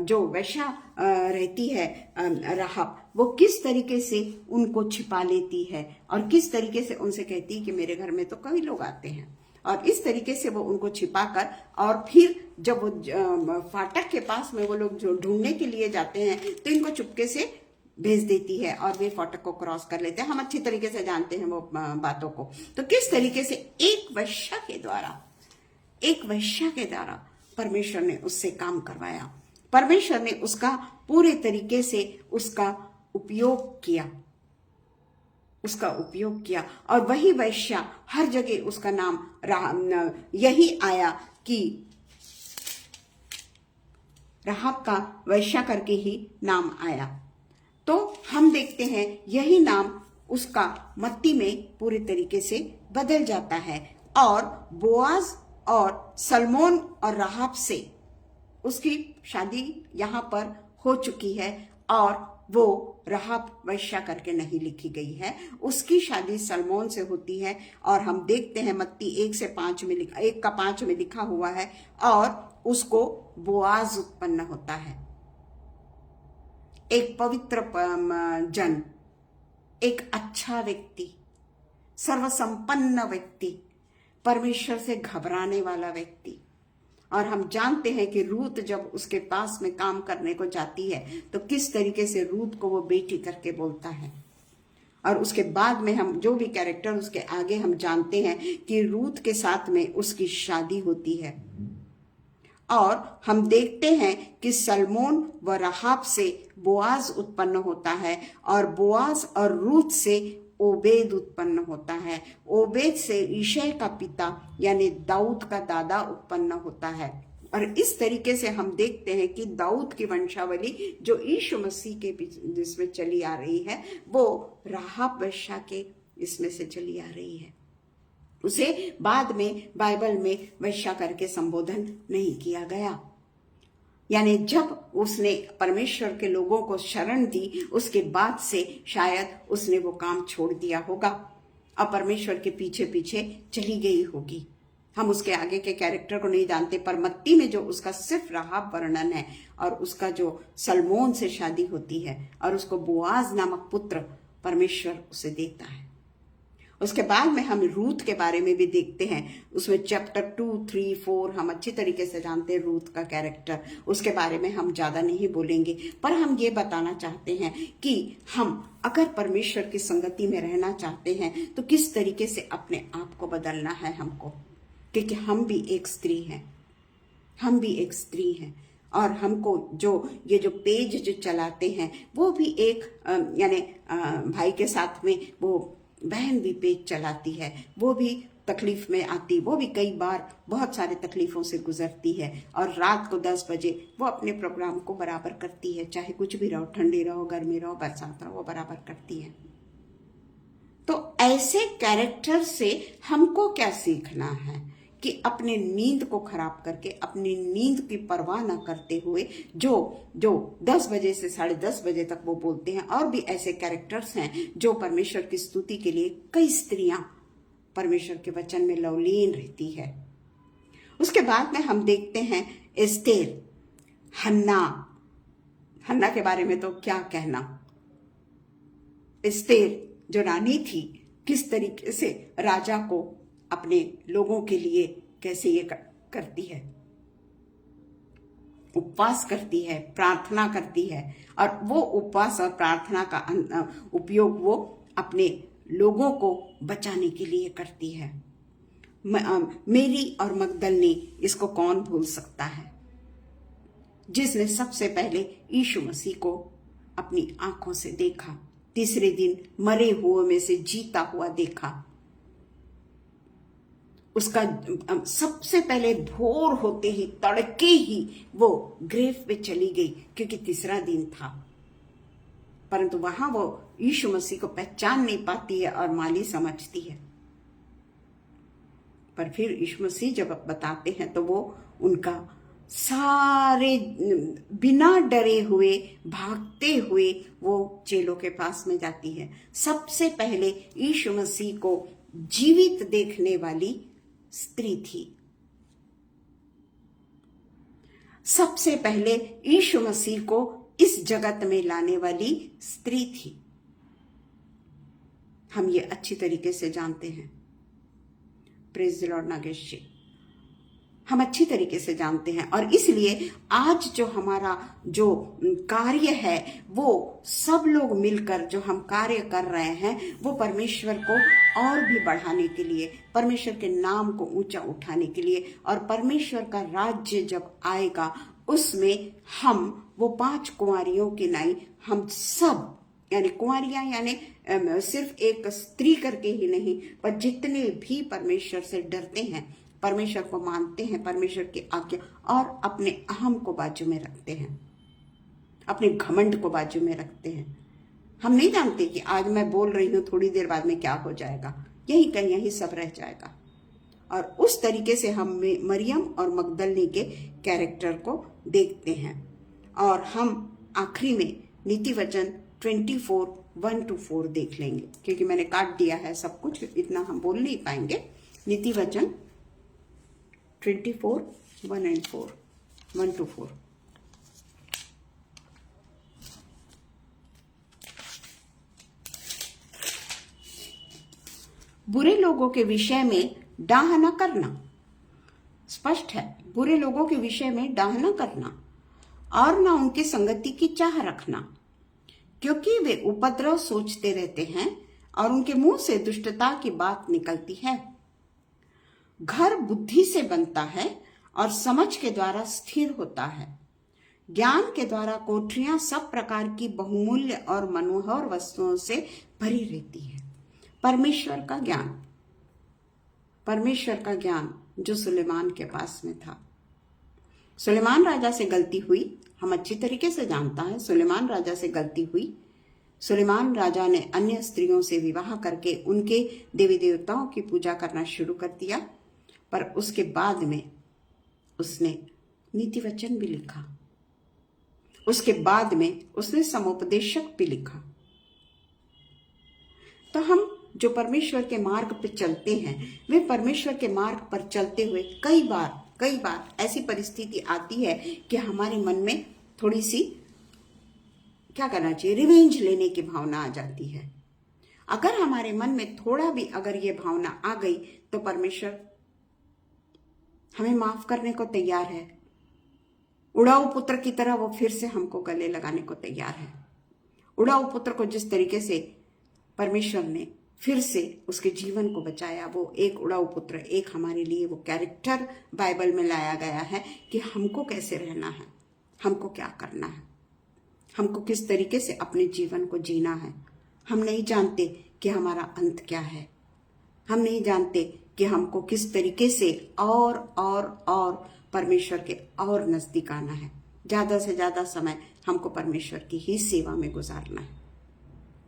जो वैश्या रहती है राहाब, वो किस तरीके से उनको छिपा लेती है और किस तरीके से उनसे कहती है कि मेरे घर में तो कई लोग आते हैं, और इस तरीके से वो उनको छिपाकर, और फिर जब वो फाटक के पास में वो लोग जो ढूंढने के लिए जाते हैं तो इनको चुपके से भेज देती है और वे फाटक को क्रॉस कर लेते हैं। हम अच्छी तरीके से जानते हैं वो बातों को। तो किस तरीके से एक वैश्या के द्वारा परमेश्वर ने उससे काम करवाया, परमेश्वर ने उसका पूरे तरीके से उसका उपयोग किया, और वही वैश्या हर जगह उसका नाम यही आया कि राहाब का वैश्या करके ही नाम आया। तो हम देखते हैं यही नाम उसका मत्ती में पूरे तरीके से बदल जाता है, और बोआज और सलमोन और राहाब से उसकी शादी यहाँ पर हो चुकी है, और वो राहाब वैश्या करके नहीं लिखी गई है, उसकी शादी सलमोन से होती है। और हम देखते हैं मत्ती 1:5 में लिखा हुआ है, और उसको बोआज उत्पन्न होता है, एक पवित्र जन, एक अच्छा व्यक्ति, सर्वसंपन्न व्यक्ति, परमेश्वर से घबराने वाला व्यक्ति। और हम जानते हैं कि रूत जब उसके पास में काम करने को जाती है तो किस तरीके से रूत को वो बेटी करके बोलता है। और उसके बाद में हम जो भी कैरेक्टर उसके आगे हम जानते हैं कि रूत के साथ में उसकी शादी होती है। और हम देखते हैं कि सलमोन व राहाब से बोआज उत्पन्न होता है और बोआज और रूत से ओबेद उत्पन्न होता है। ओबेद से ईशै का पिता यानी दाऊद का दादा उत्पन्न होता है। और इस तरीके से हम देखते हैं कि दाऊद की वंशावली जो यीशु मसीह के जिसमें चली आ रही है वो राहाब वेश्या के इसमें से चली आ रही है। उसे बाद में बाइबल में वेश्या करके संबोधन नहीं किया गया। यानी जब उसने परमेश्वर के लोगों को शरण दी उसके बाद से शायद उसने वो काम छोड़ दिया होगा और परमेश्वर के पीछे पीछे चली गई होगी। हम उसके आगे के कैरेक्टर को नहीं जानते, पर मत्ती में जो उसका सिर्फ राहाब वर्णन है और उसका जो सलमोन से शादी होती है और उसको बोआज नामक पुत्र परमेश्वर उसे देता है। उसके बाद में हम रूत के बारे में भी देखते हैं। उसमें चैप्टर 2, 3, 4 हम अच्छी तरीके से जानते हैं रूत का कैरेक्टर। उसके बारे में हम ज्यादा नहीं बोलेंगे, पर हम ये बताना चाहते हैं कि हम अगर परमेश्वर की संगति में रहना चाहते हैं तो किस तरीके से अपने आप को बदलना है हमको, क्योंकि हम भी एक स्त्री हैं, हम भी एक स्त्री हैं। और हमको ये जो पेज जो चलाते हैं वो भी एक यानी भाई के साथ में वो बहन भी पेज चलाती है, वो भी तकलीफ में आती, वो भी कई बार बहुत सारे तकलीफों से गुजरती है। और रात को 10 बजे वो अपने प्रोग्राम को बराबर करती है, चाहे कुछ भी रहो, ठंडी रहो, गर्मी रहो, बरसात रहो, वो बराबर करती है। तो ऐसे कैरेक्टर से हमको क्या सीखना है कि अपने नींद को खराब करके, अपनी नींद की परवाह न करते हुए जो 10 बजे से 10:30 बजे तक वो बोलते हैं। और भी ऐसे कैरेक्टर्स हैं जो परमेश्वर की स्तुति के लिए कई स्त्रियां परमेश्वर के वचन में लवलीन रहती है। उसके बाद में हम देखते हैं एस्तेर, हन्ना के बारे में तो क्या कहना। एस्तेर जो रानी थी किस तरीके से राजा को अपने लोगों के लिए कैसे ये करती है, उपवास करती है, प्रार्थना करती है। और वो उपवास और प्रार्थना का उपयोग वो अपने लोगों को बचाने के लिए करती है। मेरी और मगदलनी इसको कौन भूल सकता है, जिसने सबसे पहले यीशु मसीह को अपनी आंखों से देखा, तीसरे दिन मरे हुए में से जीता हुआ देखा। उसका सबसे पहले भोर होते ही, तड़के ही वो ग्रेव पे चली गई, क्योंकि तीसरा दिन था। परंतु वहां वो यीशु मसीह को पहचान नहीं पाती है और माली समझती है। पर फिर यीशु मसीह जब बताते हैं तो वो उनका सारे बिना डरे हुए, भागते हुए वो चेलों के पास में जाती है। सबसे पहले यीशु मसीह को जीवित देखने वाली स्त्री थी, सबसे पहले यीशु मसीह को इस जगत में लाने वाली स्त्री थी। हम ये अच्छी तरीके से जानते हैं। प्रेज द लॉर्ड नागेश जी, हम अच्छी तरीके से जानते हैं। और इसलिए आज जो हमारा जो कार्य है वो सब लोग मिलकर जो हम कार्य कर रहे हैं वो परमेश्वर को और भी बढ़ाने के लिए, परमेश्वर के नाम को ऊंचा उठाने के लिए। और परमेश्वर का राज्य जब आएगा उसमें हम वो 5 कुंवारियों की नहीं, हम सब यानी कुंवारियां यानी सिर्फ एक स्त्री करके ही नहीं, पर जितने भी परमेश्वर से डरते हैं, परमेश्वर को मानते हैं, परमेश्वर की आज्ञा और अपने अहम को बाजू में रखते हैं, अपने घमंड को बाजू में रखते हैं। हम नहीं जानते कि आज मैं बोल रही हूं, थोड़ी देर बाद में क्या हो जाएगा, यही कहीं यही सब रह जाएगा। और उस तरीके से हम मरियम और मगदलनी के कैरेक्टर को देखते हैं। और हम आखिरी में नीति वचन 24, 1-4 देख लेंगे, क्योंकि मैंने काट दिया है सब कुछ, इतना हम बोल नहीं पाएंगे। नीति वचन 24, 1-4। बुरे लोगों के विषय में डाह न करना। स्पष्ट है, बुरे लोगों के विषय में डाह न करना और न उनकी संगति की चाह रखना, क्योंकि वे उपद्रव सोचते रहते हैं और उनके मुंह से दुष्टता की बात निकलती है। घर बुद्धि से बनता है और समझ के द्वारा स्थिर होता है। ज्ञान के द्वारा कोठरियां सब प्रकार की बहुमूल्य और मनोहर वस्तुओं से भरी रहती है। परमेश्वर का ज्ञान जो सुलेमान के पास में था। सुलेमान राजा से गलती हुई, हम अच्छी तरीके से जानता है सुलेमान राजा से गलती हुई। सुलेमान राजा ने अन्य स्त्रियों से विवाह करके उनके देवी देवताओं की पूजा करना शुरू कर दिया, पर उसके बाद में उसने नीति वचन भी लिखा, उसके बाद में उसने समुपदेशक भी लिखा। तो हम जो परमेश्वर के मार्ग पर चलते हैं, वे परमेश्वर के मार्ग पर चलते हुए कई बार ऐसी परिस्थिति आती है कि हमारे मन में थोड़ी सी क्या करना चाहिए, रिवेंज लेने की भावना आ जाती है। अगर हमारे मन में थोड़ा भी अगर ये भावना आ गई तो परमेश्वर हमें माफ करने को तैयार है। उड़ाऊ पुत्र की तरह वो फिर से हमको गले लगाने को तैयार है। उड़ाऊ पुत्र को जिस तरीके से परमेश्वर ने फिर से उसके जीवन को बचाया, वो एक उड़ाऊ पुत्र, एक हमारे लिए वो कैरेक्टर बाइबल में लाया गया है कि हमको कैसे रहना है, हमको क्या करना है, हमको किस तरीके से अपने जीवन को जीना है। हम नहीं जानते कि हमारा अंत क्या है, हम नहीं जानते कि हमको किस तरीके से और परमेश्वर के और नजदीक आना है। ज्यादा से ज्यादा समय हमको परमेश्वर की ही सेवा में गुजारना है।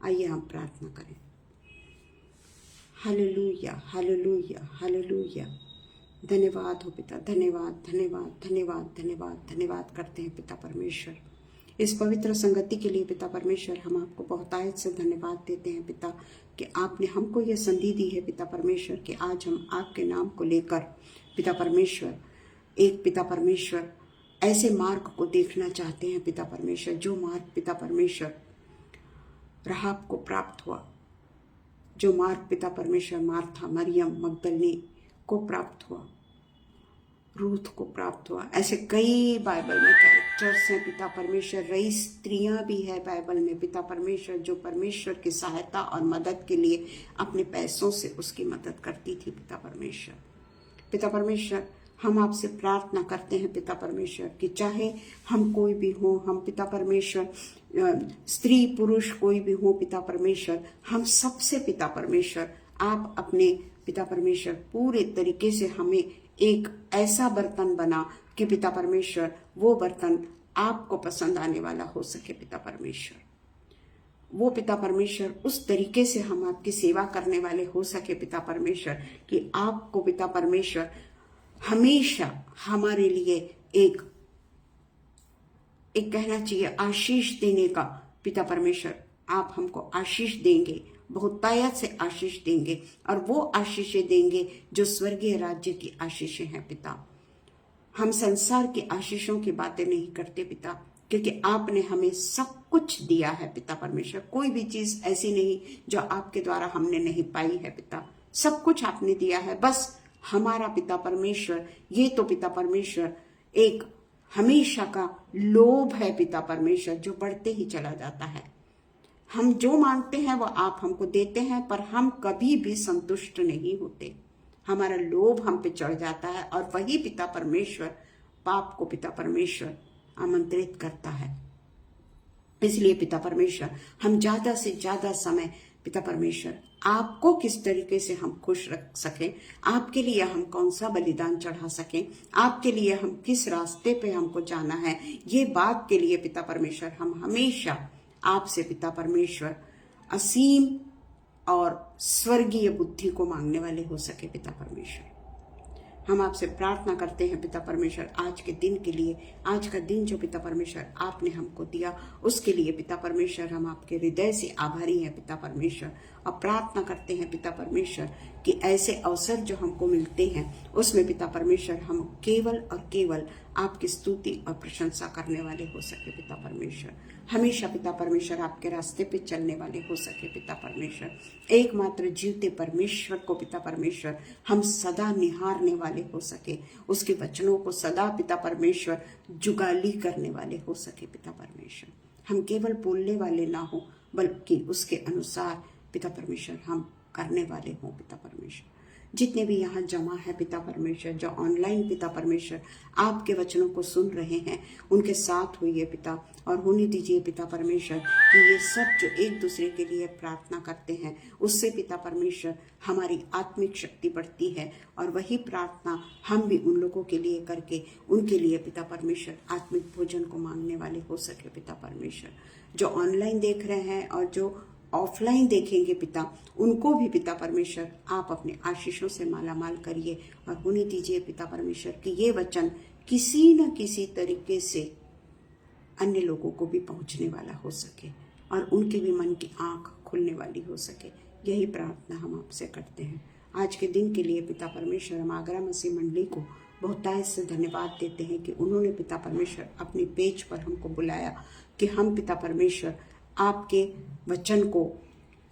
आइए हम प्रार्थना करें। Hallelujah, hallelujah, hallelujah. धन्यवाद हो पिता, धन्यवाद, धन्यवाद, धन्यवाद, धन्यवाद, धन्यवाद करते हैं पिता परमेश्वर इस पवित्र संगति के लिए। पिता परमेश्वर, हम आपको बहुतायत से धन्यवाद देते हैं पिता कि आपने हमको यह संधि दी है पिता परमेश्वर कि आज हम आपके नाम को लेकर पिता परमेश्वर पिता परमेश्वर ऐसे मार्ग को देखना चाहते हैं पिता परमेश्वर, जो मार्ग पिता परमेश्वर राहाब को प्राप्त हुआ, जो मार्ग पिता परमेश्वर मार्था, मरियम, मगदलिनी को प्राप्त हुआ, रूथ को प्राप्त हुआ। ऐसे कई बाइबल में कैरेक्टर्स हैं पिता परमेश्वर। रई स्त्रियां भी है बाइबल में पिता परमेश्वर, जो परमेश्वर की सहायता और मदद के लिए अपने पैसों से उसकी मदद करती थी पिता परमेश्वर। पिता परमेश्वर, हम आपसे प्रार्थना करते हैं पिता परमेश्वर कि चाहे हम कोई भी हो, हम पिता परमेश्वर स्त्री पुरुष कोई भी हो पिता परमेश्वर, हम सबसे पिता परमेश्वर आप अपने पिता परमेश्वर पूरे तरीके से हमें एक ऐसा बर्तन बना कि पिता परमेश्वर वो बर्तन आपको पसंद आने वाला हो सके पिता परमेश्वर। वो पिता परमेश्वर उस तरीके से हम आपकी सेवा करने वाले हो सके पिता परमेश्वर कि आपको पिता परमेश्वर हमेशा हमारे लिए एक कहना चाहिए आशीष देने का पिता परमेश्वर, आप हमको आशीष देंगे, बहुतायत से आशीष देंगे और वो आशीषें देंगे जो स्वर्गीय राज्य की आशीषें हैं पिता। हम संसार की आशीषों की बातें नहीं करते पिता, क्योंकि आपने हमें सब कुछ दिया है पिता परमेश्वर। कोई भी चीज ऐसी नहीं जो आपके द्वारा हमने नहीं पाई है पिता, सब कुछ आपने दिया है। बस हमारा पिता परमेश्वर ये तो पिता परमेश्वर एक हमेशा का लोभ है पिता परमेश्वर, जो बढ़ते ही चला जाता है। हम जो मांगते हैं वो आप हमको देते हैं, पर हम कभी भी संतुष्ट नहीं होते। हमारा लोभ हम पे चढ़ जाता है और वही पिता परमेश्वर पाप को पिता परमेश्वर आमंत्रित करता है। इसलिए पिता परमेश्वर, हम ज्यादा से ज्यादा समय पिता परमेश्वर आपको किस तरीके से हम खुश रख सकें, आपके लिए हम कौन सा बलिदान चढ़ा सकें, आपके लिए हम किस रास्ते पे हमको जाना है, ये बात के लिए पिता परमेश्वर हम हमेशा आपसे पिता परमेश्वर असीम और स्वर्गीय बुद्धि को मांगने वाले हो सके पिता परमेश्वर। हम आपसे प्रार्थना करते हैं पिता परमेश्वर आज के दिन के लिए, आज का दिन जो पिता परमेश्वर आपने हमको दिया उसके लिए पिता परमेश्वर हम आपके हृदय से आभारी हैं पिता परमेश्वर। और प्रार्थना करते हैं पिता परमेश्वर कि ऐसे अवसर जो हमको मिलते हैं उसमें पिता परमेश्वर हम केवल और केवल आपकी स्तुति और प्रशंसा करने वाले हो सके पिता परमेश्वर। हमेशा पिता परमेश्वर आपके रास्ते पे चलने वाले हो सके पिता परमेश्वर। एकमात्र जीवते परमेश्वर को पिता परमेश्वर हम सदा निहारने वाले हो सके, उसके वचनों को सदा पिता परमेश्वर जुगाली करने वाले हो सके पिता परमेश्वर। हम केवल बोलने वाले ना हो बल्कि उसके अनुसार पिता परमेश्वर हम करने वाले हों पिता परमेश्वर। जितने भी यहाँ जमा है पिता परमेश्वर, जो ऑनलाइन पिता परमेश्वर आपके वचनों को सुन रहे हैं, उनके साथ होइए पिता और होने दीजिए पिता परमेश्वर कि ये सब जो एक दूसरे के लिए प्रार्थना करते हैं उससे पिता परमेश्वर हमारी आत्मिक शक्ति बढ़ती है और वही प्रार्थना हम भी उन लोगों के लिए करके उनके लिए पिता परमेश्वर आत्मिक भोजन को मांगने वाले हो सके पिता परमेश्वर। जो ऑनलाइन देख रहे हैं और जो ऑफलाइन देखेंगे पिता, उनको भी पिता परमेश्वर आप अपने आशीषों से मालामाल करिए और होने दीजिए पिता परमेश्वर कि ये वचन किसी न किसी तरीके से अन्य लोगों को भी पहुंचने वाला हो सके और उनके भी मन की आंख खुलने वाली हो सके। यही प्रार्थना हम आपसे करते हैं। आज के दिन के लिए पिता परमेश्वर हम आगरा मसीह मंडली को बहुतायत से धन्यवाद देते हैं कि उन्होंने पिता परमेश्वर अपने पेज पर हमको बुलाया कि हम पिता परमेश्वर आपके वचन को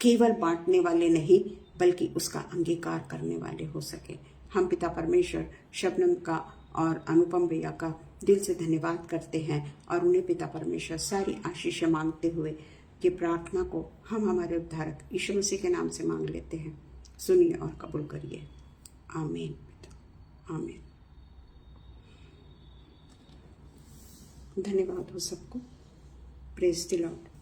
केवल बांटने वाले नहीं बल्कि उसका अंगीकार करने वाले हो सके। हम पिता परमेश्वर शबनम का और अनुपम भैया का दिल से धन्यवाद करते हैं और उन्हें पिता परमेश्वर सारी आशीषें मांगते हुए कि प्रार्थना को हम हमारे उद्धारक यीशु मसीह के नाम से मांग लेते हैं। सुनिए और कबूल करिए। आमीन पिता, आमीन। धन्यवाद हो सबको। Praise the Lord.